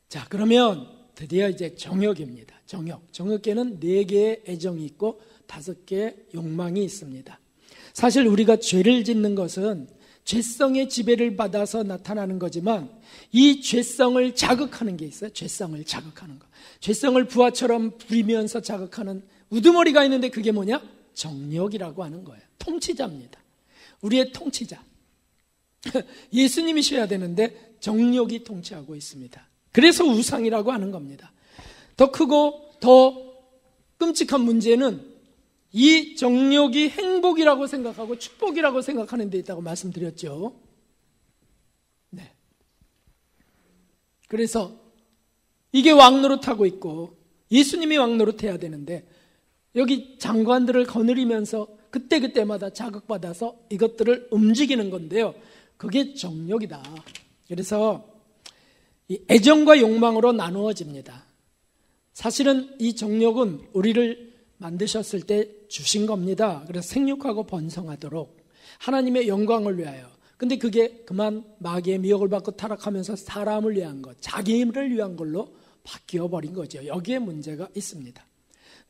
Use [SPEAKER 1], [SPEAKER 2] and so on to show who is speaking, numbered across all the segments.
[SPEAKER 1] 자, 그러면 드디어 이제 정욕입니다. 정욕계는 4개의 애정이 있고 5개의 욕망이 있습니다. 사실 우리가 죄를 짓는 것은 죄성의 지배를 받아서 나타나는 거지만 이 죄성을 자극하는 게 있어요. 죄성을 자극하는 거. 죄성을 부하처럼 부리면서 자극하는 우두머리가 있는데 그게 뭐냐? 정욕이라고 하는 거예요. 통치자입니다. 우리의 통치자. 예수님이셔야 되는데 정욕이 통치하고 있습니다. 그래서 우상이라고 하는 겁니다. 더 크고 더 끔찍한 문제는 이 정욕이 행복이라고 생각하고 축복이라고 생각하는 데 있다고 말씀드렸죠. 네. 그래서 이게 왕노릇하고 있고 예수님이 왕노릇해야 되는데 여기 장관들을 거느리면서 그때그때마다 자극받아서 이것들을 움직이는 건데요. 그게 정욕이다. 그래서 이 애정과 욕망으로 나누어집니다. 사실은 이 정욕은 우리를 만드셨을 때 주신 겁니다. 그래서 생육하고 번성하도록 하나님의 영광을 위하여. 근데 그게 그만 마귀의 미혹을 받고 타락하면서 사람을 위한 것, 자기를 위한 걸로 바뀌어버린 거죠. 여기에 문제가 있습니다.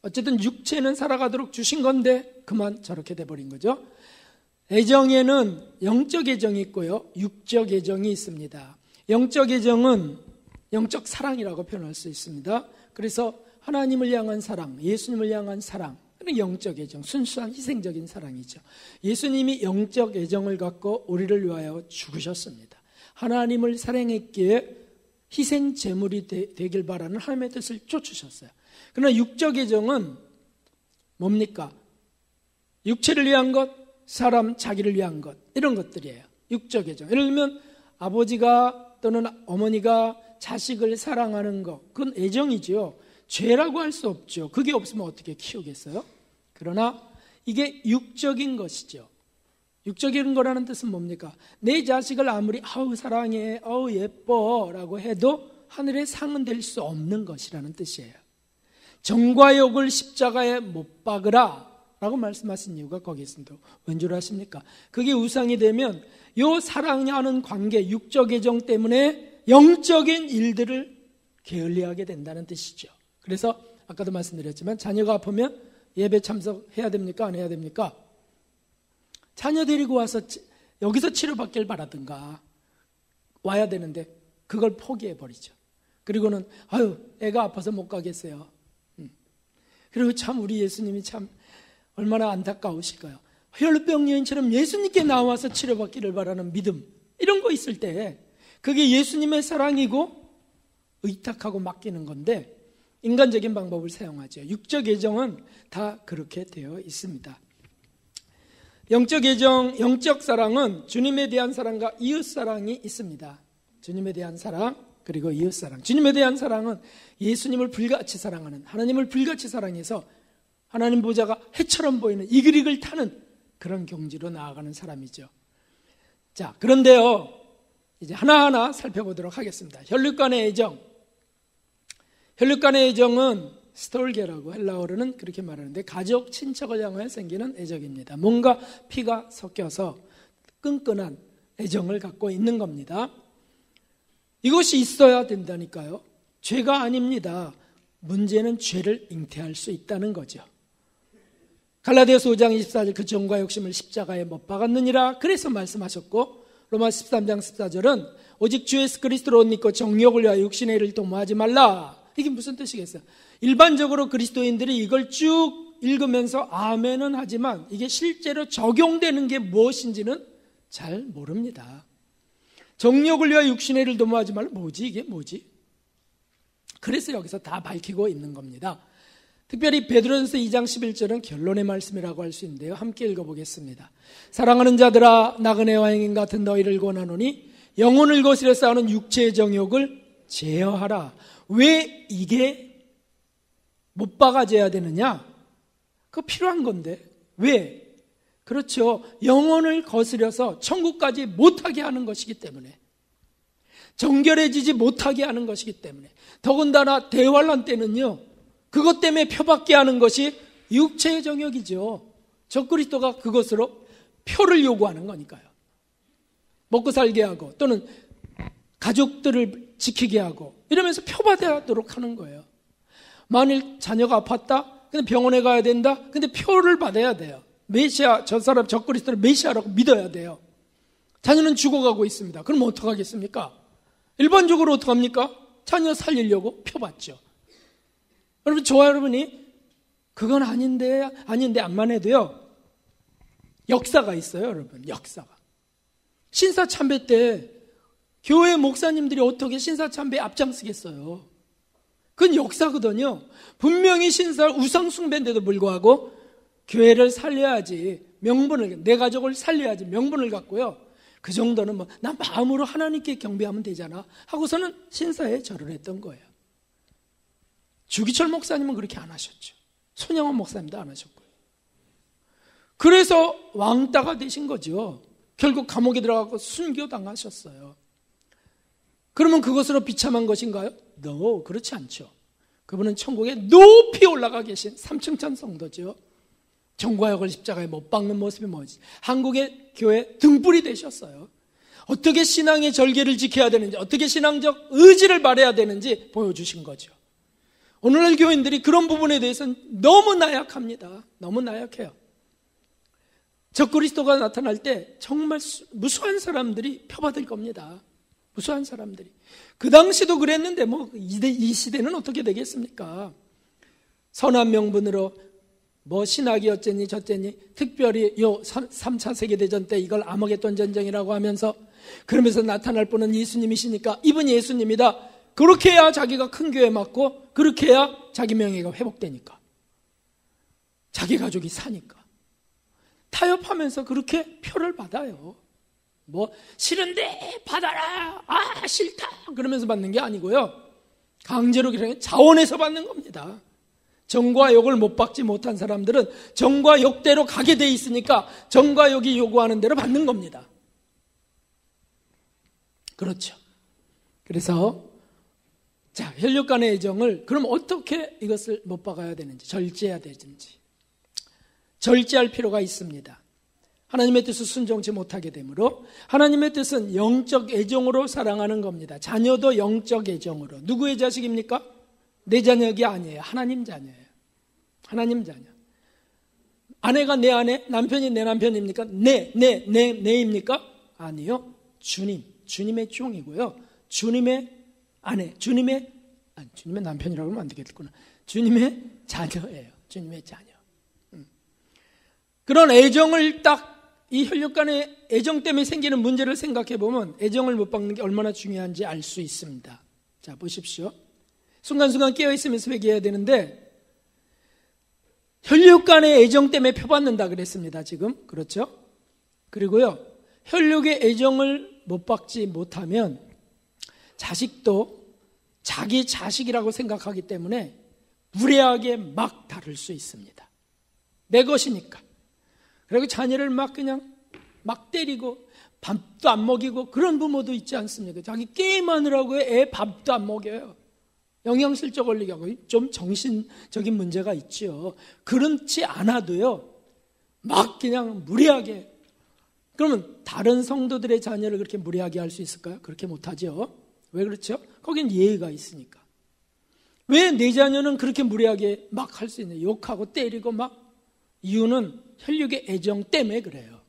[SPEAKER 1] 어쨌든 육체는 살아가도록 주신 건데 그만 저렇게 돼버린 거죠. 애정에는 영적 애정이 있고요, 육적 애정이 있습니다. 영적 애정은 영적 사랑이라고 표현할 수 있습니다. 그래서 하나님을 향한 사랑, 예수님을 향한 사랑, 영적 애정, 순수한 희생적인 사랑이죠. 예수님이 영적 애정을 갖고 우리를 위하여 죽으셨습니다. 하나님을 사랑했기에 희생 제물이 되길 바라는 하나님의 뜻을 쫓으셨어요. 그러나 육적 애정은 뭡니까? 육체를 위한 것, 사람 자기를 위한 것, 이런 것들이에요. 육적 애정. 예를 들면 아버지가 또는 어머니가 자식을 사랑하는 것, 그건 애정이지요. 죄라고 할 수 없죠. 그게 없으면 어떻게 키우겠어요? 그러나 이게 육적인 것이죠. 육적인 거라는 뜻은 뭡니까? 내 자식을 아무리 아우 사랑해, 아우 예뻐 라고 해도 하늘의 상은 될 수 없는 것이라는 뜻이에요. 정과 욕을 십자가에 못 박으라 라고 말씀하신 이유가 거기 있습니다. 왠 줄 아십니까? 그게 우상이 되면 요 사랑하는 관계, 육적 애정 때문에 영적인 일들을 게을리하게 된다는 뜻이죠. 그래서 아까도 말씀드렸지만 자녀가 아프면 예배 참석해야 됩니까? 안 해야 됩니까? 자녀 데리고 와서 여기서 치료받길 바라든가 와야 되는데 그걸 포기해버리죠. 그리고는 아유 애가 아파서 못 가겠어요. 그리고 참 우리 예수님이 참 얼마나 안타까우실까요? 혈루병 여인처럼 예수님께 나와서 치료받기를 바라는 믿음, 이런 거 있을 때 그게 예수님의 사랑이고 의탁하고 맡기는 건데 인간적인 방법을 사용하죠. 육적 애정은 다 그렇게 되어 있습니다. 영적 애정, 영적 사랑은 주님에 대한 사랑과 이웃 사랑이 있습니다. 주님에 대한 사랑 그리고 이웃 사랑. 주님에 대한 사랑은 예수님을 불같이 사랑하는, 하나님을 불같이 사랑해서 하나님 보좌가 해처럼 보이는 이글이글 타는 그런 경지로 나아가는 사람이죠. 자, 그런데요 이제 하나하나 살펴보도록 하겠습니다. 혈육간의 애정. 혈육간의 애정은 스톨게라고 헬라어로는 그렇게 말하는데 가족, 친척을 향하여 생기는 애정입니다. 뭔가 피가 섞여서 끈끈한 애정을 갖고 있는 겁니다. 이것이 있어야 된다니까요. 죄가 아닙니다. 문제는 죄를 잉태할 수 있다는 거죠. 갈라디아서 5장 24절 그 정과 욕심을 십자가에 못 박았느니라 그래서 말씀하셨고, 로마서 13장 14절은 오직 주 예수 그리스도로 옷 입고 정욕을 위하여 육신의 일을 도모하지 말라. 이게 무슨 뜻이겠어요? 일반적으로 그리스도인들이 이걸 쭉 읽으면서 아멘은 하지만 이게 실제로 적용되는 게 무엇인지는 잘 모릅니다. 정욕을 위하여 육신의 일을 도모하지 말라. 뭐지 이게 뭐지? 그래서 여기서 다 밝히고 있는 겁니다. 특별히 베드로전서 2장 11절은 결론의 말씀이라고 할 수 있는데요. 함께 읽어보겠습니다. 사랑하는 자들아 나그네와 행인 같은 너희를 권하노니 영혼을 거스려 싸우는 육체의 정욕을 제어하라. 왜 이게 못 박아져야 되느냐? 그거 필요한 건데 왜? 그렇죠. 영혼을 거스려서 천국까지 못하게 하는 것이기 때문에, 정결해지지 못하게 하는 것이기 때문에, 더군다나 대환란 때는요 그것 때문에 표받게 하는 것이 육체의 정욕이죠. 적그리스도가 그것으로 표를 요구하는 거니까요. 먹고 살게 하고 또는 가족들을 지키게 하고 이러면서 표받아도록 하는 거예요. 만일 자녀가 아팠다? 근데 병원에 가야 된다? 근데 표를 받아야 돼요. 메시아, 저 사람 저 그리스도를 메시아라고 믿어야 돼요. 자녀는 죽어가고 있습니다. 그럼 어떡하겠습니까? 일반적으로 어떡합니까? 자녀 살리려고 표 받죠. 여러분, 저와 여러분이 그건 아닌데 안만 해도요, 역사가 있어요, 여러분. 역사가. 신사참배 때 교회 목사님들이 어떻게 신사참배에 앞장서겠어요? 그건 역사거든요. 분명히 신사 우상 숭배인데도 불구하고 교회를 살려야지 명분을, 내 가족을 살려야지 명분을 갖고요, 그 정도는 뭐 나 마음으로 하나님께 경배하면 되잖아 하고서는 신사에 절을 했던 거예요. 주기철 목사님은 그렇게 안 하셨죠. 손영원 목사님도 안 하셨고요. 그래서 왕따가 되신 거죠. 결국 감옥에 들어가고 순교당하셨어요. 그러면 그것으로 비참한 것인가요? No, 그렇지 않죠. 그분은 천국에 높이 올라가 계신 삼층천 성도죠. 정과역을 십자가에 못 박는 모습이 뭐지? 한국의 교회 등불이 되셨어요. 어떻게 신앙의 절개를 지켜야 되는지, 어떻게 신앙적 의지를 발해야 되는지 보여주신 거죠. 오늘날 교인들이 그런 부분에 대해서는 너무 나약합니다. 너무 나약해요. 적그리스도가 나타날 때 정말 무수한 사람들이 표받을 겁니다. 무수한 사람들이. 그 당시도 그랬는데 뭐 이 시대는 어떻게 되겠습니까? 선한 명분으로 뭐 신학이 어쩌니 저쩌니, 특별히 요 3차 세계대전 때 이걸 아마겟돈 전쟁이라고 하면서, 그러면서 나타날 분은 예수님이시니까 이분이 예수님이다. 그렇게 해야 자기가 큰 교회 맡고, 그렇게 해야 자기 명예가 회복되니까, 자기 가족이 사니까 타협하면서 그렇게 표를 받아요. 뭐 싫은데 받아라, 아 싫다 그러면서 받는 게 아니고요, 강제로 그냥 자원해서 받는 겁니다. 정과 욕을 못 받지 못한 사람들은 정과 욕대로 가게 돼 있으니까 정과 욕이 요구하는 대로 받는 겁니다. 그렇죠. 그래서 자, 혈육 간의 애정을 그럼 어떻게 이것을 못 박아야 되는지, 절제해야 되는지, 절제할 필요가 있습니다. 하나님의 뜻을 순종치 못하게 되므로, 하나님의 뜻은 영적 애정으로 사랑하는 겁니다. 자녀도 영적 애정으로. 누구의 자식입니까? 내 자녀가 아니에요. 하나님 자녀예요. 하나님 자녀. 아내가 내 아내, 남편이 내 남편입니까? 내입니까? 아니요. 주님의 종이고요. 주님의 아내, 주님의 남편이라고 하면 안 되겠구나. 주님의 자녀예요. 주님의 자녀. 그런 애정을 딱, 이 혈육 간의 애정 때문에 생기는 문제를 생각해 보면 애정을 못 받는 게 얼마나 중요한지 알 수 있습니다. 자, 보십시오. 순간순간 깨어있으면서 회개해야 되는데, 혈육 간의 애정 때문에 표받는다 그랬습니다, 지금. 그렇죠? 그리고요, 혈육의 애정을 못 받지 못하면 자식도 자기 자식이라고 생각하기 때문에 무례하게 막 다룰 수 있습니다. 내 것이니까. 그리고 자녀를 막 그냥 막 때리고 밥도 안 먹이고, 그런 부모도 있지 않습니까? 자기 게임하느라고 애 밥도 안 먹여요. 영양실조 걸리게 하고, 좀 정신적인 문제가 있죠. 그렇지 않아도요, 막 그냥 무례하게. 그러면 다른 성도들의 자녀를 그렇게 무례하게 할 수 있을까요? 그렇게 못하죠. 왜 그렇죠? 거긴 예의가 있으니까. 왜 내 자녀는 그렇게 무례하게 막 할 수 있냐? 욕하고 때리고 막. 이유는 혈육의 애정 때문에 그래요.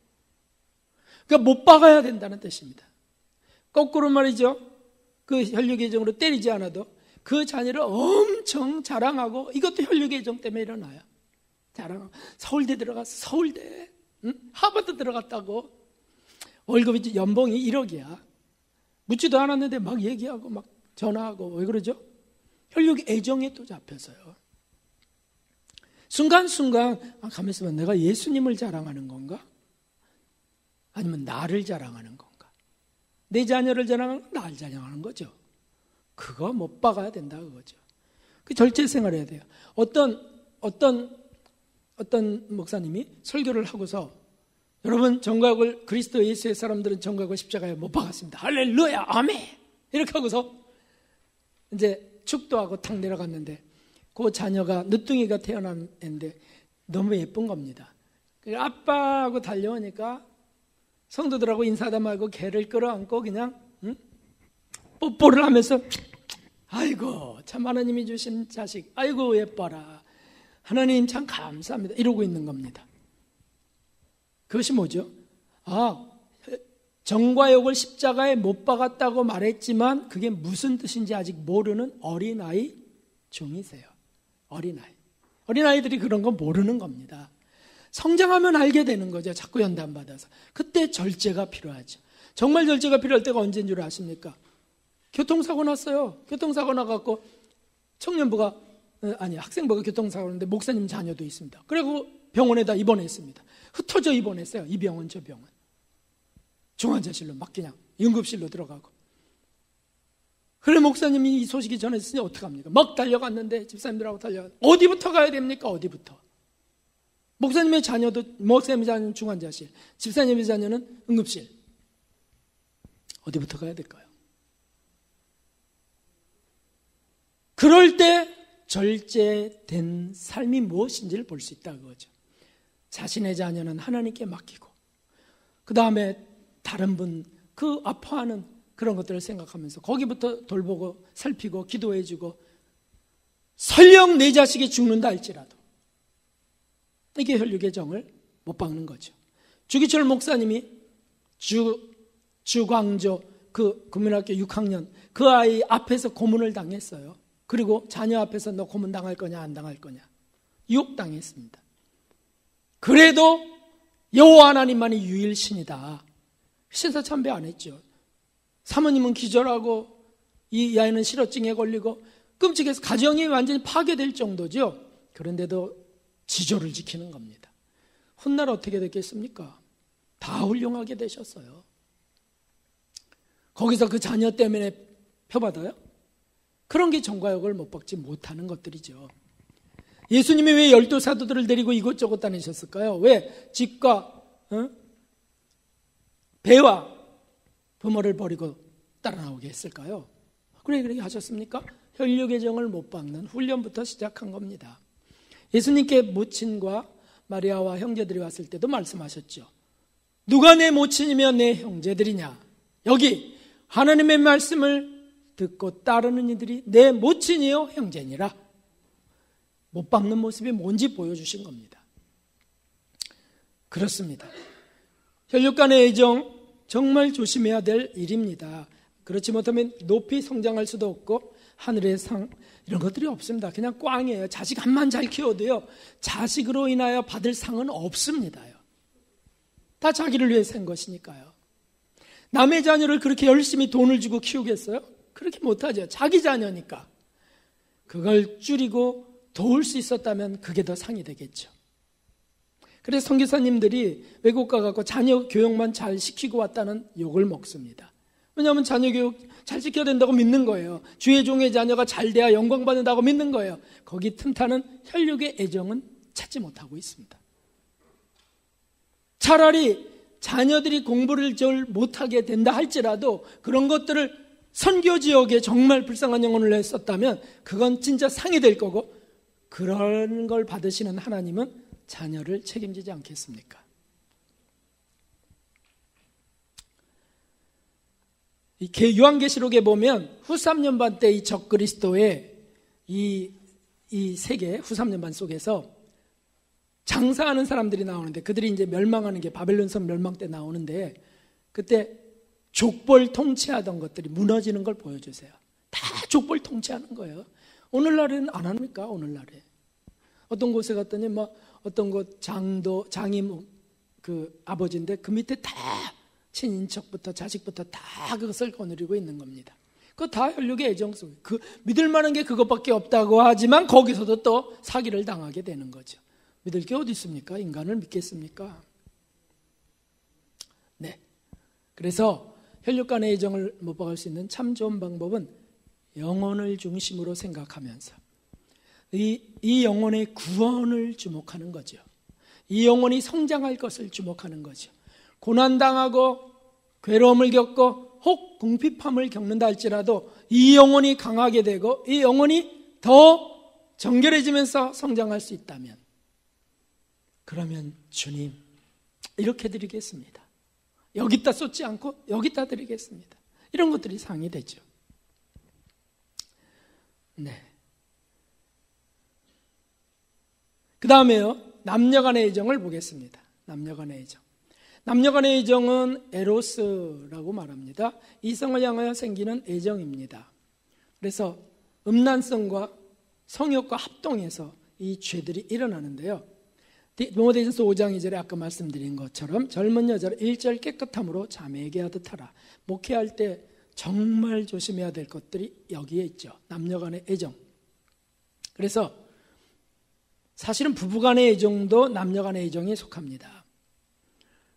[SPEAKER 1] 그러니까 못 박아야 된다는 뜻입니다. 거꾸로 말이죠. 그 혈육의 애정으로 때리지 않아도 그 자녀를 엄청 자랑하고, 이것도 혈육의 애정 때문에 일어나요. 자랑하고, 서울대 들어갔어, 서울대. 응? 하버드 들어갔다고. 월급이, 연봉이 1억이야. 묻지도 않았는데 막 얘기하고 막 전화하고. 왜 그러죠? 혈육의 애정에 또 잡혀서요. 순간순간 가만히 있으면 내가 예수님을 자랑하는 건가? 아니면 나를 자랑하는 건가? 내 자녀를 자랑하는 건 나를 자랑하는 거죠. 그거 못 박아야 된다 그거죠. 그 절제 생활해야 돼요. 어떤 목사님이 설교를 하고서, 여러분 정과욕을, 그리스도 예수의 사람들은 정과욕을 십자가에 못 박았습니다. 할렐루야 아멘 이렇게 하고서 이제 축도하고 탁 내려갔는데, 그 자녀가 늦둥이가 태어난 애인데 너무 예쁜 겁니다. 아빠하고 달려오니까 성도들하고 인사도 말고 개를 끌어안고 그냥 뽀뽀를 하면서 아이고 참 하나님이 주신 자식 아이고 예뻐라 하나님 참 감사합니다 이러고 있는 겁니다. 그것이 뭐죠? 정과 욕을 십자가에 못 박았다고 말했지만 그게 무슨 뜻인지 아직 모르는 어린아이 중이세요. 어린아이들이 그런 거 모르는 겁니다. 성장하면 알게 되는 거죠. 자꾸 연단받아서. 그때 절제가 필요하죠. 정말 절제가 필요할 때가 언제인 줄 아십니까? 교통사고 났어요. 교통사고 나갖고 학생부가 교통사고 났는데 목사님 자녀도 있습니다. 그리고 병원에다 입원했습니다. 흩어져 입원했어요. 이 병원 저 병원. 중환자실로 막 그냥 응급실로 들어가고. 그래 목사님이 이 소식이 전해졌으니 어떡합니까? 막 달려갔는데 집사님들하고 어디부터 가야 됩니까? 어디부터? 목사님의 자녀는 중환자실, 집사님의 자녀는 응급실. 어디부터 가야 될까요? 그럴 때 절제된 삶이 무엇인지를 볼 수 있다 그거죠. 자신의 자녀는 하나님께 맡기고 그 다음에 다른 분 그 아파하는 그런 것들을 생각하면서 거기부터 돌보고 살피고 기도해주고 설령 내 자식이 죽는다 할지라도 이게 혈육의 정을 못 박는 거죠. 주기철 목사님이 주광조 그 국민학교 6학년 그 아이 앞에서 고문을 당했어요. 그리고 자녀 앞에서 너 고문 당할 거냐 안 당할 거냐 유혹당했습니다. 그래도 여호와 하나님만이 유일신이다. 신사참배 안 했죠. 사모님은 기절하고 이 아이는 실어증에 걸리고 끔찍해서 가정이 완전히 파괴될 정도죠. 그런데도 지조를 지키는 겁니다. 훗날 어떻게 됐겠습니까? 다 훌륭하게 되셨어요. 거기서 그 자녀 때문에 표받아요? 그런 게 정과욕을 못 박지 못하는 것들이죠. 예수님이 왜 12사도들을 데리고 이곳저곳 다니셨을까요? 왜 집과 배와 부모를 버리고 따라 나오게 했을까요? 그렇게 하셨습니까? 혈육의 정을 못 박는 훈련부터 시작한 겁니다. 예수님께 모친과 마리아와 형제들이 왔을 때도 말씀하셨죠. 누가 내 모친이며 내 형제들이냐? 여기 하나님의 말씀을 듣고 따르는 이들이 내 모친이요 형제니라. 못 박는 모습이 뭔지 보여주신 겁니다. 그렇습니다. 혈육 간의 애정 정말 조심해야 될 일입니다. 그렇지 못하면 높이 성장할 수도 없고 하늘의 상 이런 것들이 없습니다. 그냥 꽝이에요. 자식 한만 잘 키워도요 자식으로 인하여 받을 상은 없습니다요. 다 자기를 위해 산 것이니까요. 남의 자녀를 그렇게 열심히 돈을 주고 키우겠어요? 그렇게 못하죠. 자기 자녀니까. 그걸 줄이고 도울 수 있었다면 그게 더 상이 되겠죠. 그래서 선교사님들이 외국 가서 자녀 교육만 잘 시키고 왔다는 욕을 먹습니다. 왜냐하면 자녀 교육 잘 시켜야 된다고 믿는 거예요. 주의 종의 자녀가 잘 돼야 영광 받는다고 믿는 거예요. 거기 틈타는 혈육의 애정은 찾지 못하고 있습니다. 차라리 자녀들이 공부를 잘 못하게 된다 할지라도 그런 것들을 선교 지역에 정말 불쌍한 영혼을 냈었다면 그건 진짜 상이 될 거고, 그런 걸 받으시는 하나님은 자녀를 책임지지 않겠습니까? 요한계시록에 보면 후 3년반 때 이 적그리스도의 이 세계 후 3년반 속에서 장사하는 사람들이 나오는데, 그들이 이제 멸망하는 게 바벨론성 멸망 때 나오는데, 그때 족벌 통치하던 것들이 무너지는 걸 보여주세요. 다 족벌 통치하는 거예요. 오늘날에는 안 합니까? 오늘날에 어떤 곳에 갔더니 어떤 곳 장임 그 아버지인데 그 밑에 다 친인척부터 자식부터 다 그것을 거느리고 있는 겁니다. 그거 다 혈육의 애정 속에 믿을 만한 게 그것밖에 없다고 하지만 거기서도 또 사기를 당하게 되는 거죠. 믿을 게 어디 있습니까? 인간을 믿겠습니까? 네. 그래서 혈육 간의 애정을 못 박을 수 있는 참 좋은 방법은 영혼을 중심으로 생각하면서 이 영혼의 구원을 주목하는 거죠. 이 영혼이 성장할 것을 주목하는 거죠. 고난당하고 괴로움을 겪고 혹 궁핍함을 겪는다 할지라도 이 영혼이 강하게 되고 이 영혼이 더 정결해지면서 성장할 수 있다면, 그러면 주님 이렇게 드리겠습니다. 여기다 쏟지 않고 여기다 드리겠습니다. 이런 것들이 상이 되죠. 네. 그 다음에요, 남녀간의 애정을 보겠습니다. 남녀간의 애정. 남녀간의 애정은 에로스라고 말합니다. 이성을 향하여 생기는 애정입니다. 그래서 음란성과 성욕과 합동해서 이 죄들이 일어나는데요. 디모데전서 5장 2절에 아까 말씀드린 것처럼 젊은 여자를 1절 깨끗함으로 자매에게 하듯 하라. 목회할 때 정말 조심해야 될 것들이 여기에 있죠. 남녀간의 애정. 그래서 사실은 부부간의 애정도 남녀간의 애정에 속합니다.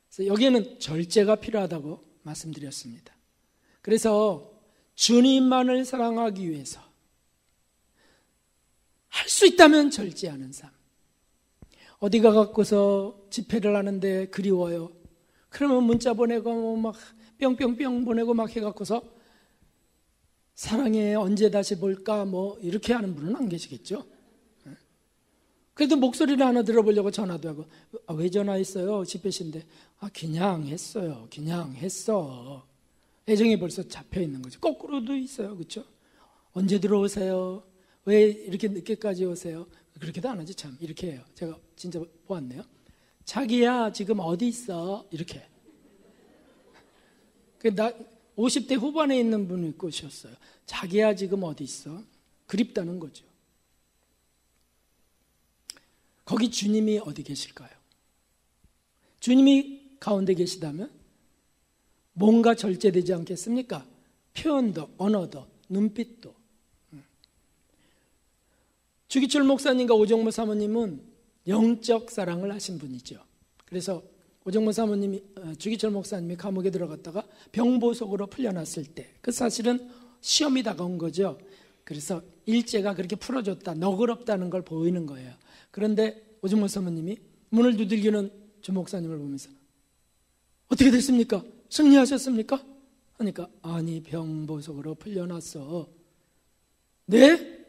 [SPEAKER 1] 그래서 여기에는 절제가 필요하다고 말씀드렸습니다. 그래서 주님만을 사랑하기 위해서 할 수 있다면 절제하는 삶. 어디가 갖고서 집회를 하는데 그리워요. 그러면 문자 보내고 막 뿅뿅뿅 보내고 막 해갖고서 사랑해 언제 다시 볼까 뭐 이렇게 하는 분은 안 계시겠죠. 그래도 목소리를 하나 들어보려고 전화도 하고 왜 전화했어요? 집회신데 그냥 했어요. 그냥 했어. 애정이 벌써 잡혀있는 거죠. 거꾸로도 있어요. 그렇죠? 언제 들어오세요? 왜 이렇게 늦게까지 오세요? 그렇게도 안 하지 참. 이렇게 해요. 제가 진짜 보았네요. 자기야 지금 어디 있어? 이렇게. 50대 후반에 있는 분이 꼬셨어요. 자기야 지금 어디 있어? 그립다는 거죠. 거기 주님이 어디 계실까요? 주님이 가운데 계시다면 뭔가 절제되지 않겠습니까? 표현도, 언어도, 눈빛도. 주기철 목사님과 오정모 사모님은 영적 사랑을 하신 분이죠. 그래서 오정모 사모님이, 주기철 목사님이 감옥에 들어갔다가 병보석으로 풀려났을 때, 그 사실은 시험이 다가온 거죠. 그래서 일제가 그렇게 풀어줬다, 너그럽다는 걸 보이는 거예요. 그런데 오정모 사모님이 문을 두들기는 주 목사님을 보면서 어떻게 됐습니까? 승리하셨습니까? 하니까 아니 병보석으로 풀려났어. 네?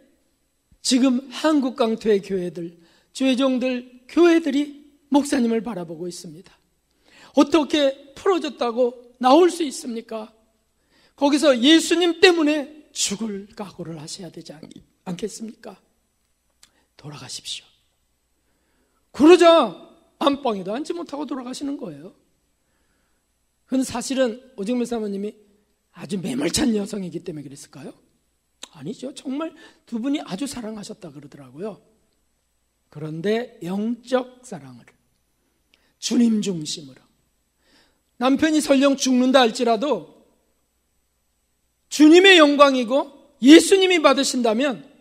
[SPEAKER 1] 지금 한국 강토의 교회들, 주회종들, 교회들이 목사님을 바라보고 있습니다. 어떻게 풀어졌다고 나올 수 있습니까? 거기서 예수님 때문에 죽을 각오를 하셔야 되지 않겠습니까? 돌아가십시오. 그러자 안방에도 앉지 못하고 돌아가시는 거예요. 그건 사실은 오정미 사모님이 아주 매몰찬 여성이기 때문에 그랬을까요? 아니죠. 정말 두 분이 아주 사랑하셨다 그러더라고요. 그런데 영적 사랑을 주님 중심으로, 남편이 설령 죽는다 할지라도 주님의 영광이고 예수님이 받으신다면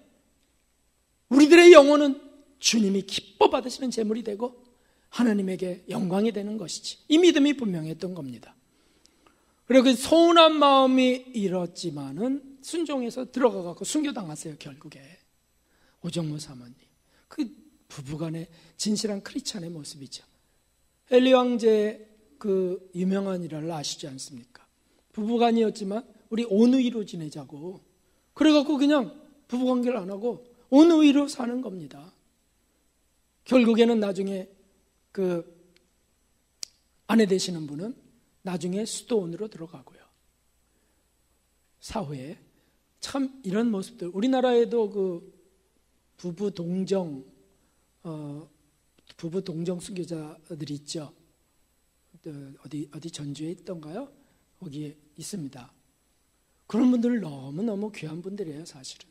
[SPEAKER 1] 우리들의 영혼은 주님이 기뻐 받으시는 제물이 되고 하나님에게 영광이 되는 것이지. 이 믿음이 분명했던 겁니다. 그리고 그 서운한 마음이 일었지만은 순종해서 들어가갖고 순교당하세요. 결국에 오정모 사모님, 그 부부간의 진실한 크리스찬의 모습이죠. 엘리 왕제의 그 유명한 일화를 아시지 않습니까? 부부간이었지만 우리 온누이로 지내자고 그래갖고 그냥 부부관계를 안 하고 온누이로 사는 겁니다. 결국에는 나중에 그 아내 되시는 분은 나중에 수도원으로 들어가고요. 사후에 참 이런 모습들, 우리나라에도 그 부부 동정 순교자들이 있죠. 어디 전주에 있던가요? 거기에 있습니다. 그런 분들은 너무너무 귀한 분들이에요. 사실은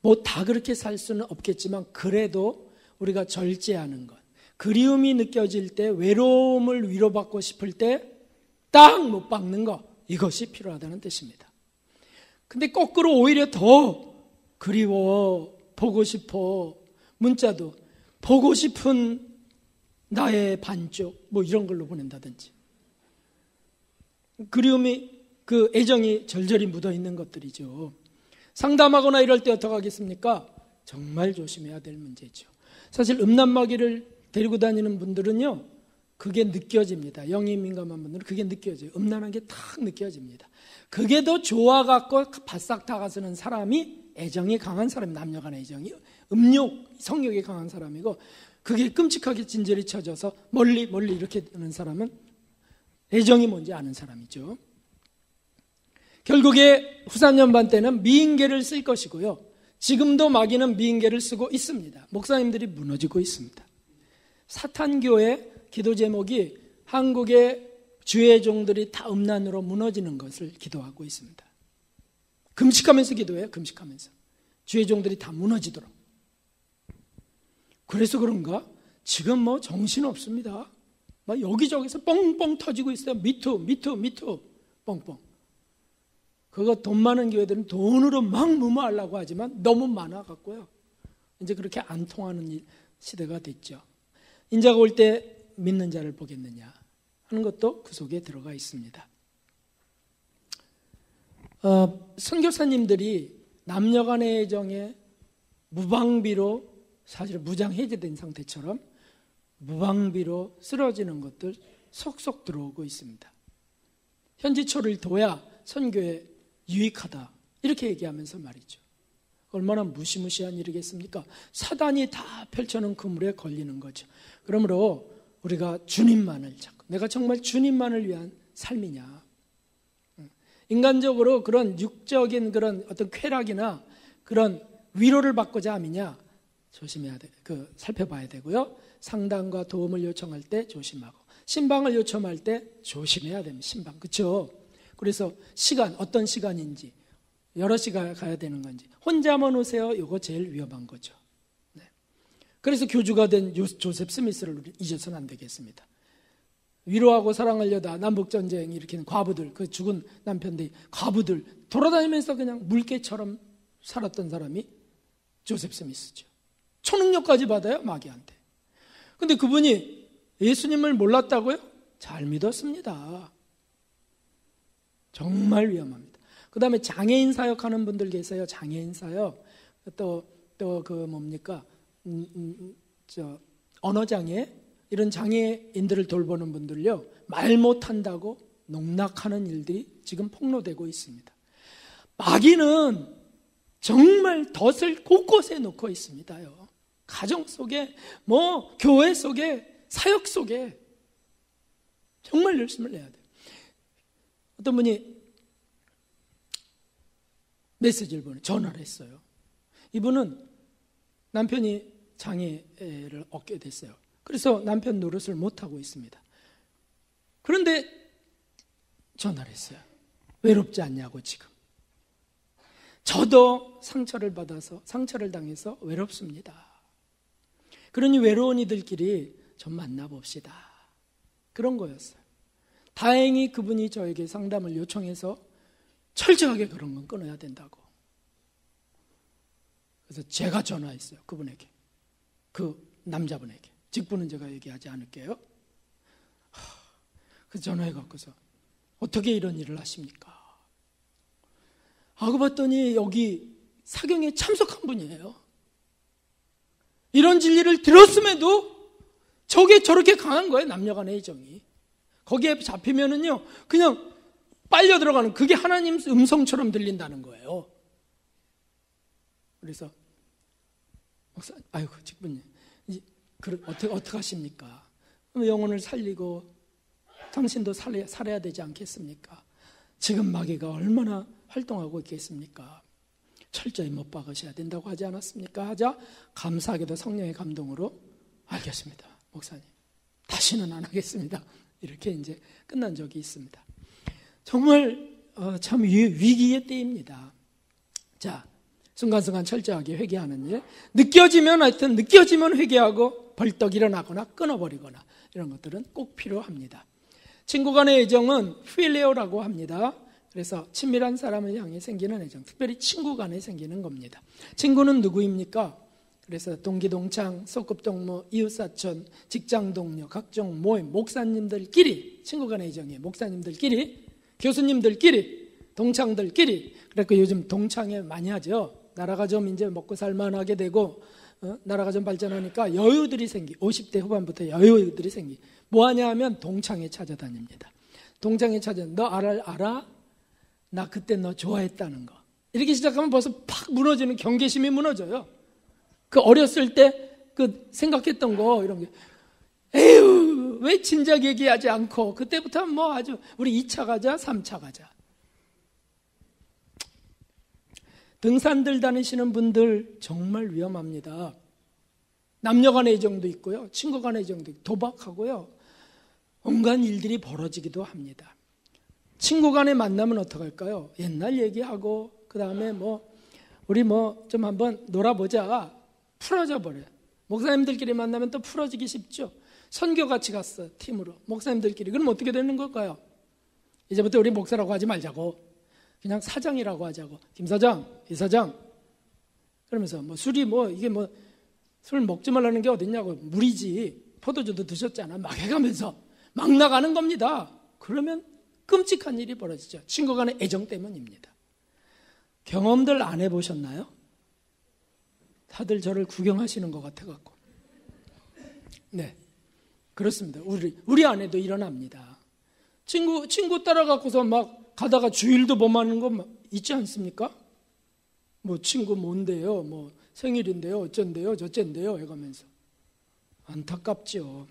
[SPEAKER 1] 뭐 다 그렇게 살 수는 없겠지만 그래도 우리가 절제하는 것, 그리움이 느껴질 때, 외로움을 위로받고 싶을 때 딱 못 박는 것, 이것이 필요하다는 뜻입니다. 근데 거꾸로 오히려 더 그리워, 보고 싶어, 문자도 보고 싶은 나의 반쪽 뭐 이런 걸로 보낸다든지, 그리움이, 그 애정이 절절히 묻어있는 것들이죠. 상담하거나 이럴 때 어떻게 하겠습니까? 정말 조심해야 될 문제죠. 사실 음란마귀를 데리고 다니는 분들은요, 그게 느껴집니다. 영이 민감한 분들은 그게 느껴져요. 음란한 게 탁 느껴집니다. 그게 더 좋아갖고 바싹 다가서는 사람이 애정이 강한 사람이, 남녀간의 애정이, 음욕, 성욕이 강한 사람이고, 그게 끔찍하게 진절이 쳐져서 멀리 이렇게 되는 사람은 애정이 뭔지 아는 사람이죠. 결국에 후삼연반 때는 미인계를 쓸 것이고요, 지금도 마귀는 미인계를 쓰고 있습니다. 목사님들이 무너지고 있습니다. 사탄교회 기도 제목이 한국의 주의 종들이 다 음란으로 무너지는 것을 기도하고 있습니다. 금식하면서 기도해요. 금식하면서. 주의 종들이 다 무너지도록. 그래서 그런가? 지금 뭐 정신없습니다. 막 여기저기서 뻥뻥 터지고 있어요. 미투 뻥뻥. 그거 돈 많은 교회들은 돈으로 막 무마하려고 하지만 너무 많아갖고요. 이제 그렇게 안 통하는 시대가 됐죠. 인자가 올 때 믿는 자를 보겠느냐 하는 것도 그 속에 들어가 있습니다. 선교사님들이 남녀간의 애정에 무방비로, 사실 무장 해제된 상태처럼 무방비로 쓰러지는 것들 속속 들어오고 있습니다. 현지초를 둬야 선교에 유익하다 이렇게 얘기하면서 말이죠. 얼마나 무시무시한 일이겠습니까? 사단이 다 펼쳐놓은 그물에 걸리는 거죠. 그러므로 우리가 주님만을 찾고, 내가 정말 주님만을 위한 삶이냐, 인간적으로 그런 육적인 그런 어떤 쾌락이나 그런 위로를 받고자 함이냐 조심해야 돼. 살펴봐야 되고요. 상담과 도움을 요청할 때 조심하고, 신방을 요청할 때 조심해야 됩니다. 신방, 그렇죠? 그래서 시간, 어떤 시간인지, 여러 시간 가야 되는 건지, 혼자만 오세요. 이거 제일 위험한 거죠. 네. 그래서 교주가 된 조셉 스미스를 잊어서는 안 되겠습니다. 위로하고 사랑하려다 남북전쟁 일으키는 과부들, 그 죽은 남편들이 과부들 돌아다니면서 그냥 물개처럼 살았던 사람이 조셉 스미스죠. 초능력까지 받아요, 마귀한테. 근데 그분이 예수님을 몰랐다고요? 잘 믿었습니다. 정말 위험합니다. 그 다음에 장애인 사역하는 분들 계세요. 장애인 사역. 또 뭡니까? 언어장애. 이런 장애인들을 돌보는 분들요, 말 못한다고 농락하는 일들이 지금 폭로되고 있습니다. 마귀는 정말 덫을 곳곳에 놓고 있습니다요. 가정 속에, 교회 속에, 사역 속에 정말 열심을 내야 돼요. 어떤 분이 메시지를 전화를 했어요. 이분은 남편이 장애를 얻게 됐어요. 그래서 남편 노릇을 못하고 있습니다. 그런데 전화를 했어요. 외롭지 않냐고 지금. 저도 상처를 당해서 외롭습니다. 그러니 외로운 이들끼리 좀 만나봅시다. 그런 거였어요. 다행히 그분이 저에게 상담을 요청해서 철저하게 그런 건 끊어야 된다고. 그래서 제가 전화했어요. 그분에게. 그 남자분에게. 직분은 제가 얘기하지 않을게요. 그래서 전화해갖고서 어떻게 이런 일을 하십니까? 알고 봤더니 여기 사경에 참석한 분이에요. 이런 진리를 들었음에도 저게 저렇게 강한 거예요. 남녀간의 애정이. 거기에 잡히면은요, 그냥 빨려 들어가는, 그게 하나님 음성처럼 들린다는 거예요. 그래서 목사, 아이고 직분님, 어떻게 하십니까? 영혼을 살리고 당신도 살아야 되지 않겠습니까? 지금 마귀가 얼마나 활동하고 있겠습니까? 철저히 못 박으셔야 된다고 하지 않았습니까? 하자 감사하게도 성령의 감동으로 알겠습니다, 목사님. 다시는 안 하겠습니다. 이렇게 이제 끝난 적이 있습니다. 정말 참 위기의 때입니다. 자, 순간순간 철저하게 회개하는 일. 느껴지면 회개하고 벌떡 일어나거나 끊어버리거나 이런 것들은 꼭 필요합니다. 친구 간의 애정은 필레오라고 합니다. 그래서 친밀한 사람을 향해 생기는 애정, 특별히 친구 간에 생기는 겁니다. 친구는 누구입니까? 그래서 동기동창, 소꿉동무, 이웃사촌, 직장동료, 각종 모임, 목사님들끼리, 친구 간의 애정이에요. 목사님들끼리, 교수님들끼리, 동창들끼리. 그래서 요즘 동창회 많이 하죠. 나라가 좀 이제 먹고 살만하게 되고, 나라가 좀 발전하니까 여유들이 50대 후반부터 여유들이 뭐 하냐 하면 동창회 찾아다닙니다. 동창회 너 알아? 나 그때 너 좋아했다는 거. 이렇게 시작하면 벌써 팍 무너지는, 경계심이 무너져요. 그 어렸을 때 그 생각했던 거, 이런 게, 에휴, 왜 진작 얘기하지 않고, 그때부터 뭐 아주, 우리 2차 가자, 3차 가자. 등산들 다니시는 분들 정말 위험합니다. 남녀 간의 애정도 있고요, 친구 간의 애정도 있고, 도박하고요, 온갖 일들이 벌어지기도 합니다. 친구 간의 만나면 어떡할까요? 옛날 얘기하고 그 다음에 우리 좀 한번 놀아보자, 풀어져 버려요. 목사님들끼리 만나면 또 풀어지기 쉽죠. 선교 같이 갔어, 팀으로 목사님들끼리. 그럼 어떻게 되는 걸까요? 이제부터 우리 목사라고 하지 말자고, 그냥 사장이라고 하자고. 김 사장, 이 사장. 그러면서 술이 이게 술 먹지 말라는 게 어딨냐고. 물이지, 포도주도 드셨잖아, 막 해가면서 막 나가는 겁니다. 그러면 끔찍한 일이 벌어지죠. 친구 간의 애정 때문입니다. 경험들 안 해보셨나요? 다들 저를 구경하시는 것 같아갖고. 네, 그렇습니다. 우리 안에도 일어납니다. 친구 따라가고서 막 가다가 주일도 범하는 거 있지 않습니까? 친구 뭔데요? 생일인데요, 어쩐데요, 저쩐데요 해가면서. 안타깝죠.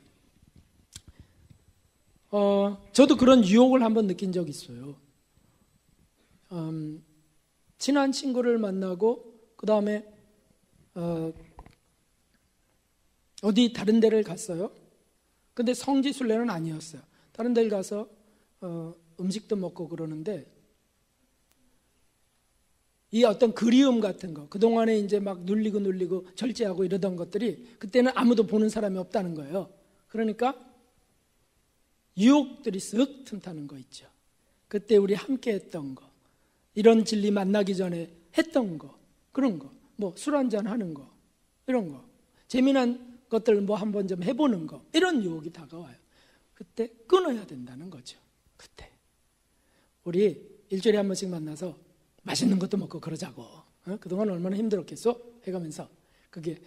[SPEAKER 1] 저도 그런 유혹을 한번 느낀 적이 있어요. 친한 친구를 만나고 그 다음에 어디 다른 데를 갔어요. 근데 성지순례는 아니었어요. 다른 데를 가서 음식도 먹고 그러는데, 이 어떤 그리움 같은 거, 그동안에 이제 막 눌리고 절제하고 이러던 것들이 그때는 아무도 보는 사람이 없다는 거예요. 그러니까 유혹들이 쓱 틈타는 거 있죠. 그때 우리 함께 했던 거, 이런 진리 만나기 전에 했던 거, 그런 거, 술 한잔 하는 거, 이런 거, 재미난 것들 한번 좀 해보는 거, 이런 유혹이 다가와요. 그때 끊어야 된다는 거죠. 그때 우리 일주일에 한 번씩 만나서 맛있는 것도 먹고 그러자고. 그동안 얼마나 힘들었겠어? 해가면서, 그게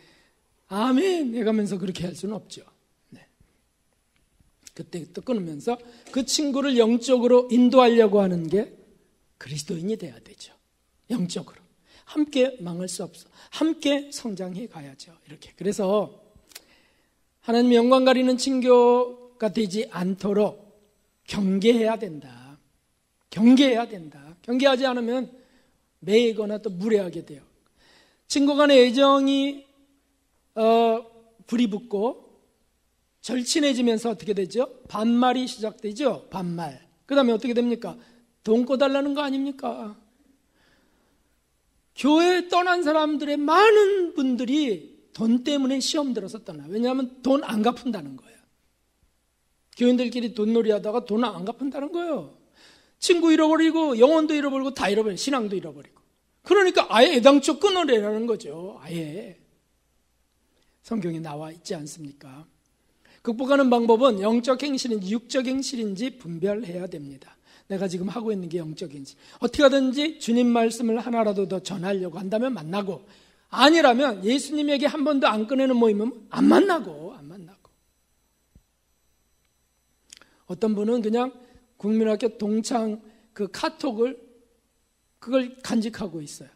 [SPEAKER 1] 아멘 해가면서 그렇게 할 수는 없죠. 네. 그때 또 끊으면서 그 친구를 영적으로 인도하려고 하는 게 그리스도인이 돼야 되죠. 영적으로 함께 망할 수 없어, 함께 성장해 가야죠. 이렇게. 그래서 하나님의 영광 가리는 친교가 되지 않도록 경계해야 된다. 경계해야 된다. 경계하지 않으면 매이거나 또 무례하게 돼요. 친구 간의 애정이 불이 붙고 절친해지면서 어떻게 되죠? 반말이 시작되죠. 반말. 그 다음에 어떻게 됩니까? 돈 꿔달라는 거 아닙니까? 교회 떠난 사람들의 많은 분들이 돈 때문에 시험 들어서 떠나요. 왜냐하면 돈 안 갚는다는 거예요. 교인들끼리 돈놀이 하다가 돈 안 갚는다는 거예요. 친구 잃어버리고 영혼도 잃어버리고 다 잃어버려요. 신앙도 잃어버리고. 그러니까 아예 애당초 끊어내라는 거죠. 아예. 성경에 나와 있지 않습니까? 극복하는 방법은 영적 행실인지 육적 행실인지 분별해야 됩니다. 내가 지금 하고 있는 게 영적 행실. 어떻게 하든지 주님 말씀을 하나라도 더 전하려고 한다면 만나고, 아니라면 예수님에게 한 번도 안 꺼내는 모임은 안 만나고. 어떤 분은 그냥 국민학교 동창 그 카톡을 그걸 간직하고 있어요.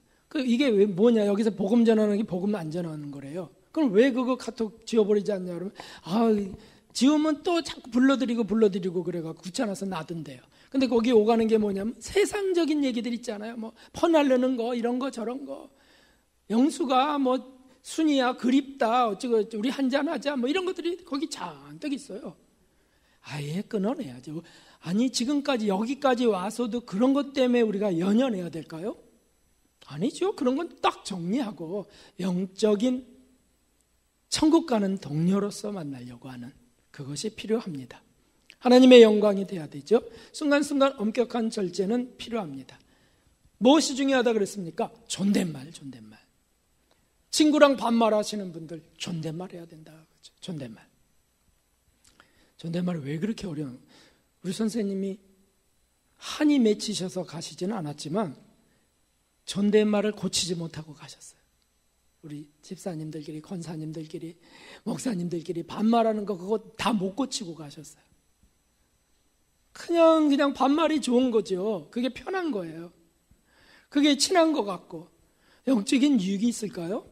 [SPEAKER 1] 이게 왜 뭐냐, 여기서 복음 전하는 게 복음 안 전하는 거래요. 그럼 왜 그거 카톡 지워버리지 않냐 그러면, 지우면 또 자꾸 불러드리고 그래가지고 귀찮아서 놔둔대요. 근데 거기 오가는 게 뭐냐면 세상적인 얘기들 있잖아요. 퍼날르는 거, 이런 거 저런 거, 영수가 순이야 그립다 어쩌고 우리 한잔하자 이런 것들이 거기 잔뜩 있어요. 아예 끊어내야죠. 아니 지금까지 여기까지 와서도 그런 것 때문에 우리가 연연해야 될까요? 아니죠. 그런 건 딱 정리하고 영적인 천국 가는 동료로서 만나려고 하는 그것이 필요합니다. 하나님의 영광이 돼야 되죠. 순간순간 엄격한 절제는 필요합니다. 무엇이 중요하다 그랬습니까? 존댓말. 친구랑 반말하시는 분들 존댓말 해야 된다. 존댓말이 왜 그렇게 어려워요? 우리 선생님이 한이 맺히셔서 가시지는 않았지만 존댓말을 고치지 못하고 가셨어요. 우리 집사님들끼리, 권사님들끼리, 목사님들끼리 반말하는 거 그거 다 못 고치고 가셨어요. 그냥 반말이 좋은 거죠. 그게 편한 거예요. 그게 친한 것 같고. 영적인 유익이 있을까요?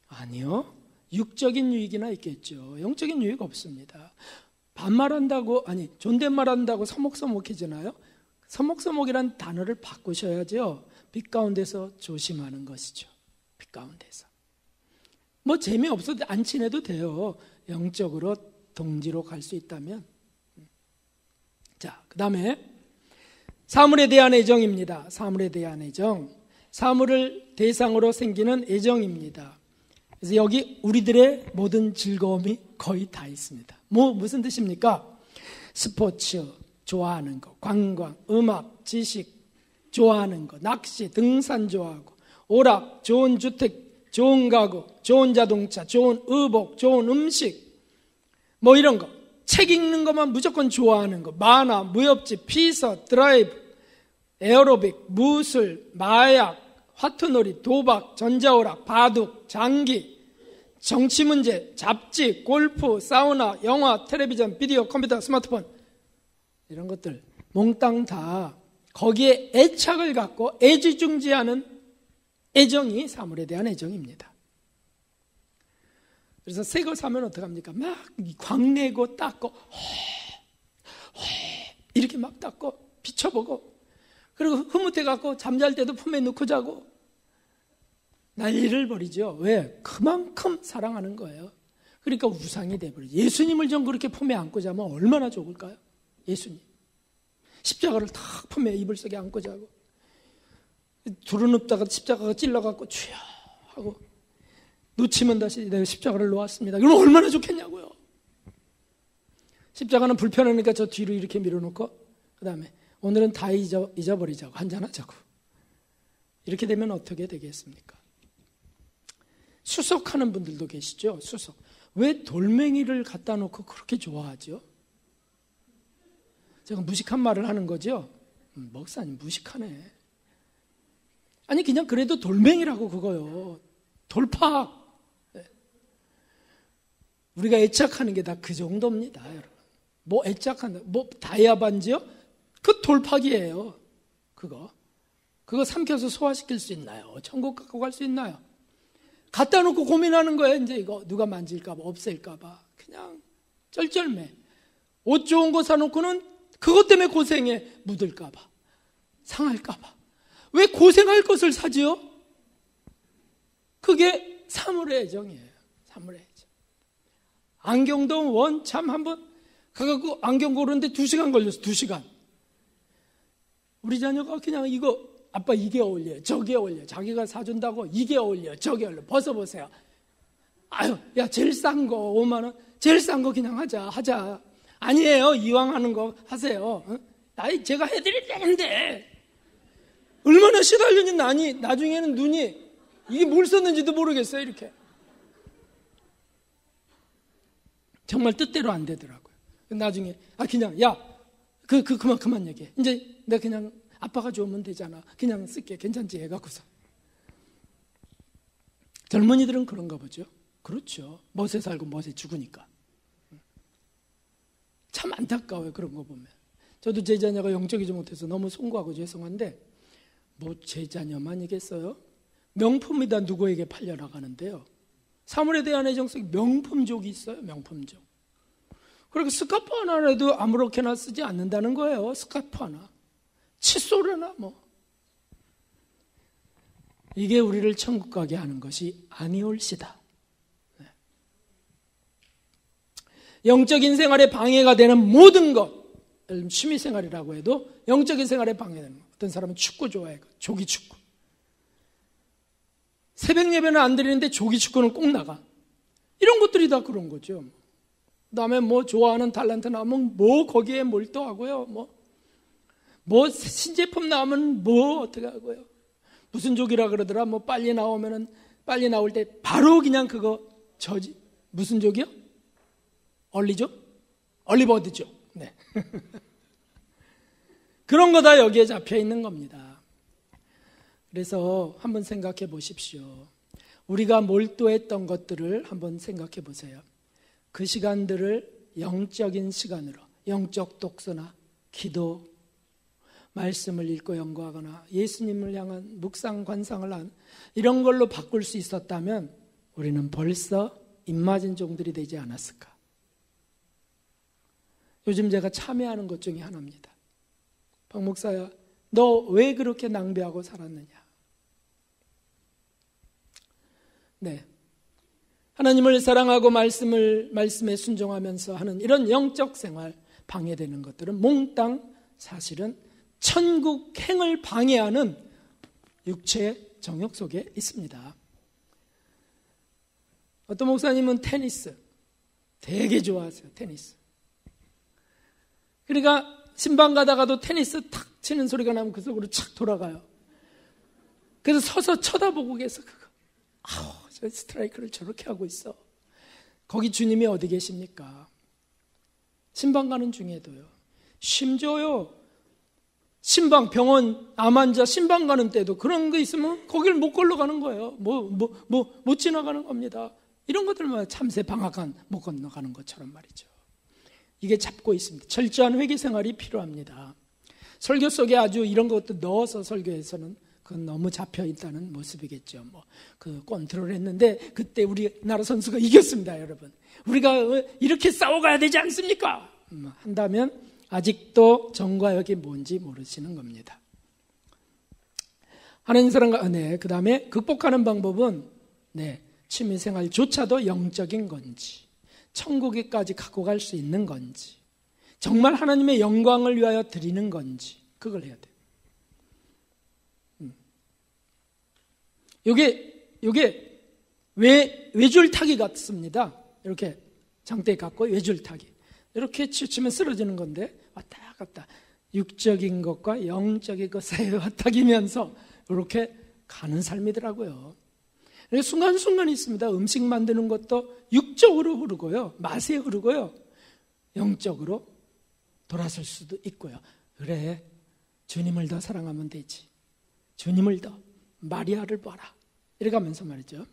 [SPEAKER 1] 아니요. 육적인 유익이나 있겠죠. 영적인 유익 없습니다. 존댓말한다고 서먹서먹해지나요? 서먹서먹이란 단어를 바꾸셔야죠. 빛 가운데서 조심하는 것이죠. 빛 가운데서. 뭐 재미없어도 안 친해도 돼요. 영적으로 동지로 갈 수 있다면. 자, 그 다음에 사물에 대한 애정입니다. 사물에 대한 애정. 사물을 대상으로 생기는 애정입니다. 그래서 여기 우리들의 모든 즐거움이 거의 다 있습니다. 무슨 뜻입니까? 스포츠, 좋아하는 거, 관광, 음악, 지식, 좋아하는 거, 낚시, 등산 좋아하고, 오락, 좋은 주택, 좋은 가구, 좋은 자동차, 좋은 의복, 좋은 음식, 뭐 이런 거. 책 읽는 것만 무조건 좋아하는 거, 만화, 무협지, 피서, 드라이브, 에어로빅, 무술, 마약, 화투놀이, 도박, 전자오락, 바둑, 장기, 정치 문제, 잡지, 골프, 사우나, 영화, 텔레비전, 비디오, 컴퓨터, 스마트폰 이런 것들 몽땅 다 거기에 애착을 갖고 애지중지하는 애정이 사물에 대한 애정입니다. 그래서 새 거 사면 어떡합니까? 막 광내고 닦고 이렇게 막 닦고 비춰보고 그리고 흐뭇해갖고 잠잘 때도 품에 넣고 자고 난리를 벌이죠. 왜? 그만큼 사랑하는 거예요. 그러니까 우상이 돼버리죠. 예수님을 좀 그렇게 품에 안고 자면 얼마나 좋을까요? 예수님 십자가를 탁 품에 이불 속에 안고 자고 두루눕다가 십자가가 찔러갖고 주여 하고 놓치면 다시 내가 십자가를 놓았습니다. 그럼 얼마나 좋겠냐고요. 십자가는 불편하니까 저 뒤로 이렇게 밀어놓고 그 다음에 오늘은 다 잊어버리자고 한잔하자고. 이렇게 되면 어떻게 되겠습니까? 수석하는 분들도 계시죠. 수석. 왜 돌멩이를 갖다 놓고 그렇게 좋아하죠? 제가 무식한 말을 하는 거죠. 목사님 무식하네. 아니 그냥 그래도 돌멩이라고 그거요. 돌팍. 우리가 애착하는 게 다 그 정도입니다, 여러분. 뭐 애착한다. 뭐 다이아 반지요? 그 돌팍이에요. 그거 삼켜서 소화시킬 수 있나요? 천국 갖고 갈 수 있나요? 갖다 놓고 고민하는 거예요. 이제 이거 누가 만질까봐 없앨까봐 그냥 쩔쩔매. 옷 좋은 거 사놓고는 그것 때문에 고생해. 묻을까봐 상할까봐. 왜 고생할 것을 사지요? 그게 사물의 애정이에요. 사물의 애정. 안경도 원참 한번 가갖고 안경 고르는데 2시간 걸렸어. 2시간. 우리 자녀가 그냥 이거 아빠 이게 어울려요. 저게 어울려요. 자기가 사준다고 이게 어울려요. 저게 어울려요. 벗어보세요. 아유, 야 제일 싼 거 5만 원. 제일 싼 거 그냥 하자. 아니에요. 이왕 하는 거 하세요. 제가 해드릴 때인데 얼마나 시달렸는지 나중에는 눈이 이게 뭘 썼는지도 모르겠어요. 이렇게 정말 뜻대로 안 되더라고요. 나중에 그냥 그만 얘기해. 이제 내가 그냥 아빠가 좋으면 되잖아. 그냥 쓸게. 괜찮지? 해갖고서. 젊은이들은 그런가 보죠. 그렇죠. 멋에 살고 멋에 죽으니까. 참 안타까워요. 그런 거 보면. 저도 제 자녀가 영적이지 못해서 너무 송구하고 죄송한데 뭐 제 자녀만이겠어요? 명품이다 누구에게 팔려나가는데요. 사물에 대한 애정성이 명품족이 있어요. 명품족. 그리고 스카프 하나라도 아무렇게나 쓰지 않는다는 거예요. 스카프 하나. 칫솔이나 뭐. 이게 우리를 천국 가게 하는 것이 아니올시다. 네. 영적인 생활에 방해가 되는 모든 것, 취미생활이라고 해도 영적인 생활에 방해되는 것. 어떤 사람은 축구 좋아해요. 조기축구. 새벽 예배는 안 드리는데 조기축구는 꼭 나가. 이런 것들이 다 그런 거죠. 그 다음에 뭐 좋아하는 탤런트 나오면 뭐 거기에 몰두하고요. 뭐 신제품 나오면 뭐 어떻게 하고요. 무슨 족이라 그러더라. 뭐 빨리 나올 때 바로 그냥 그거 무슨 족이요? 얼리족? 얼리버드족. 네. 그런 거 다 여기에 잡혀 있는 겁니다. 그래서 한번 생각해 보십시오. 우리가 몰두했던 것들을 한번 생각해 보세요. 그 시간들을 영적인 시간으로, 영적 독서나 기도, 말씀을 읽고 연구하거나 예수님을 향한 묵상, 관상을 한 이런 걸로 바꿀 수 있었다면 우리는 벌써 입맞은 종들이 되지 않았을까. 요즘 제가 참여하는 것 중에 하나입니다. 박 목사야, 너 왜 그렇게 낭비하고 살았느냐. 네. 하나님을 사랑하고 말씀에 순종하면서 하는 이런 영적 생활 방해되는 것들은 몽땅 사실은 천국행을 방해하는 육체의 정욕 속에 있습니다. 어떤 목사님은 테니스 되게 좋아하세요. 테니스. 그러니까 신방 가다가도 테니스 탁 치는 소리가 나면 그 속으로 착 돌아가요. 그래서 서서 쳐다보고 계서 그거. 저 스트라이크를 저렇게 하고 있어. 거기 주님이 어디 계십니까? 신방 가는 중에도요. 심지어요. 신방, 병원, 암 환자 신방 가는 때도 그런 거 있으면 거기를 못 걸러가는 거예요. 못 지나가는 겁니다. 이런 것들만 참새 방앗간 못 건너가는 것처럼 말이죠. 이게 잡고 있습니다. 철저한 회개 생활이 필요합니다. 설교 속에 아주 이런 것도 넣어서 설교에서는 그건 너무 잡혀 있다는 모습이겠죠. 그 컨트롤 했는데 그때 우리나라 선수가 이겼습니다, 여러분. 우리가 이렇게 싸워가야 되지 않습니까? 한다면 아직도 정과 역이 뭔지 모르시는 겁니다. 하나님 사랑과 은혜, 그 다음에 극복하는 방법은 취미생활조차도 영적인 건지, 천국에까지 갖고 갈 수 있는 건지, 정말 하나님의 영광을 위하여 드리는 건지, 그걸 해야 돼요. 요게 외줄타기 같습니다. 이렇게 장대 갖고 외줄타기. 이렇게 치우치면 쓰러지는 건데 왔다 갔다 육적인 것과 영적인 것 사이에 왔다 기면서 이렇게 가는 삶이더라고요. 순간순간이 있습니다. 음식 만드는 것도 육적으로 흐르고요. 맛에 흐르고요. 영적으로 돌아설 수도 있고요. 그래, 주님을 더 사랑하면 되지. 주님을 더, 마리아를 봐라. 이래가면서 말이죠.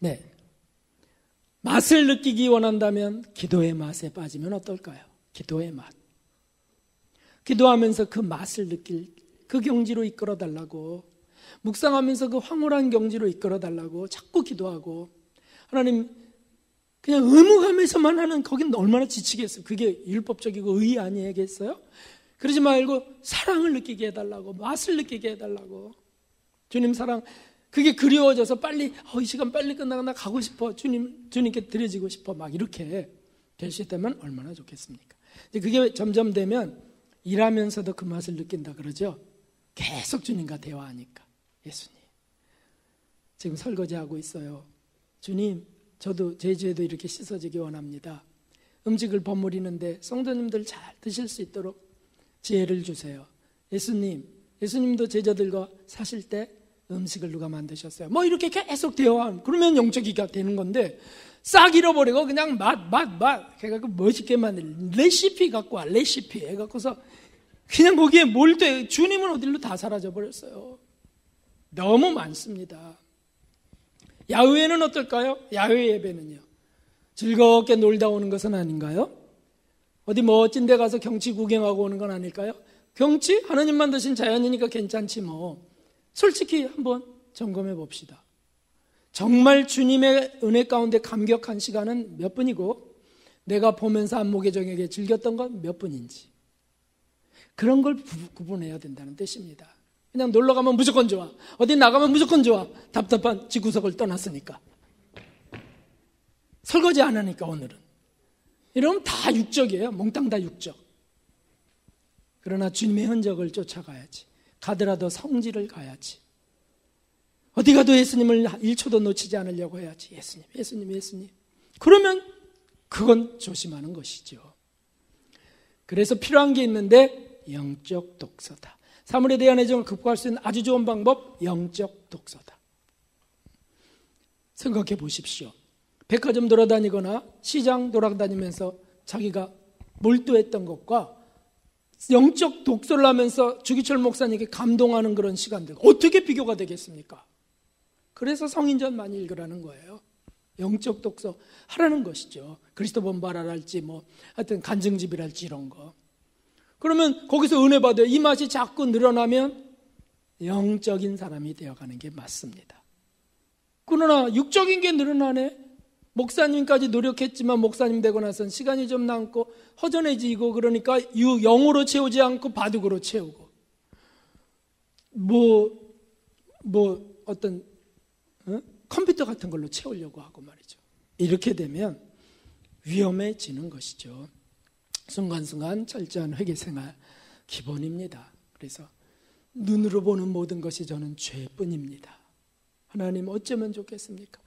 [SPEAKER 1] 네. 맛을 느끼기 원한다면 기도의 맛에 빠지면 어떨까요? 기도의 맛. 기도하면서 그 맛을 느낄 그 경지로 이끌어 달라고, 묵상하면서 그 황홀한 경지로 이끌어 달라고 자꾸 기도하고, 하나님 그냥 의무감에서만 하는 거긴 얼마나 지치겠어요. 그게 율법적이고 의의 아니겠어요? 그러지 말고 사랑을 느끼게 해달라고, 맛을 느끼게 해달라고. 주님 사랑, 그게 그리워져서 빨리 이 시간 빨리 끝나고 나 가고 싶어, 주님께 드려지고 싶어, 막 이렇게 될 수 있다면 얼마나 좋겠습니까? 그게 점점 되면 일하면서도 그 맛을 느낀다 그러죠. 계속 주님과 대화하니까. 예수님, 지금 설거지하고 있어요. 주님, 저도 제 죄도 이렇게 씻어지기 원합니다. 음식을 버무리는데 성도님들 잘 드실 수 있도록 지혜를 주세요. 예수님도 제자들과 사실 때 음식을 누가 만드셨어요? 이렇게 계속 대화하면, 그러면 영적이가 되는 건데, 싹 잃어버리고 그냥 맛 해갖고 멋있게 만든 레시피 갖고 와, 레시피 해갖고서 그냥 거기에 몰두해. 주님은 어디로 다 사라져버렸어요. 너무 많습니다. 야훼는 어떨까요? 야훼 예배는요, 즐겁게 놀다 오는 것은 아닌가요? 어디 멋진 데 가서 경치 구경하고 오는 건 아닐까요? 경치? 하나님 만드신 자연이니까 괜찮지 뭐. 솔직히 한번 점검해 봅시다. 정말 주님의 은혜 가운데 감격한 시간은 몇 분이고, 내가 보면서 안목의 정에게 즐겼던 건 몇 분인지, 그런 걸 구분해야 된다는 뜻입니다. 그냥 놀러 가면 무조건 좋아, 어디 나가면 무조건 좋아, 답답한 집구석을 떠났으니까, 설거지 안 하니까 오늘은, 이러면 다 육적이에요. 몽땅 다 육적. 그러나 주님의 흔적을 쫓아가야지. 가더라도 성지를 가야지. 어디 가도 예수님을 1초도 놓치지 않으려고 해야지. 예수님. 그러면 그건 조심하는 것이죠. 그래서 필요한 게 있는데, 영적 독서다. 사물에 대한 애정을 극복할 수 있는 아주 좋은 방법, 영적 독서다. 생각해 보십시오. 백화점 돌아다니거나 시장 돌아다니면서 자기가 몰두했던 것과 영적 독서를 하면서 주기철 목사님께 감동하는 그런 시간들, 어떻게 비교가 되겠습니까? 그래서 성인전 많이 읽으라는 거예요. 영적 독서 하라는 것이죠. 그리스도 본바라랄지 하여튼 간증집이랄지 이런 거. 그러면 거기서 은혜 받아요. 이 맛이 자꾸 늘어나면 영적인 사람이 되어가는 게 맞습니다. 그러나 육적인 게 늘어나네. 목사님까지 노력했지만 목사님 되고 나서는 시간이 좀 남고 허전해지고, 그러니까 영으로 채우지 않고 바둑으로 채우고, 어떤 컴퓨터 같은 걸로 채우려고 하고 말이죠. 이렇게 되면 위험해지는 것이죠. 순간순간 철저한 회개생활 기본입니다. 그래서 눈으로 보는 모든 것이 저는 죄뿐입니다. 하나님 어쩌면 좋겠습니까?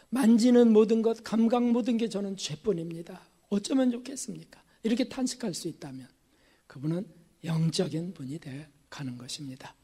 [SPEAKER 1] 만지는 모든 것, 감각 모든 게 저는 죄뿐입니다. 어쩌면 좋겠습니까? 이렇게 탄식할 수 있다면 그분은 영적인 분이 돼 가는 것입니다.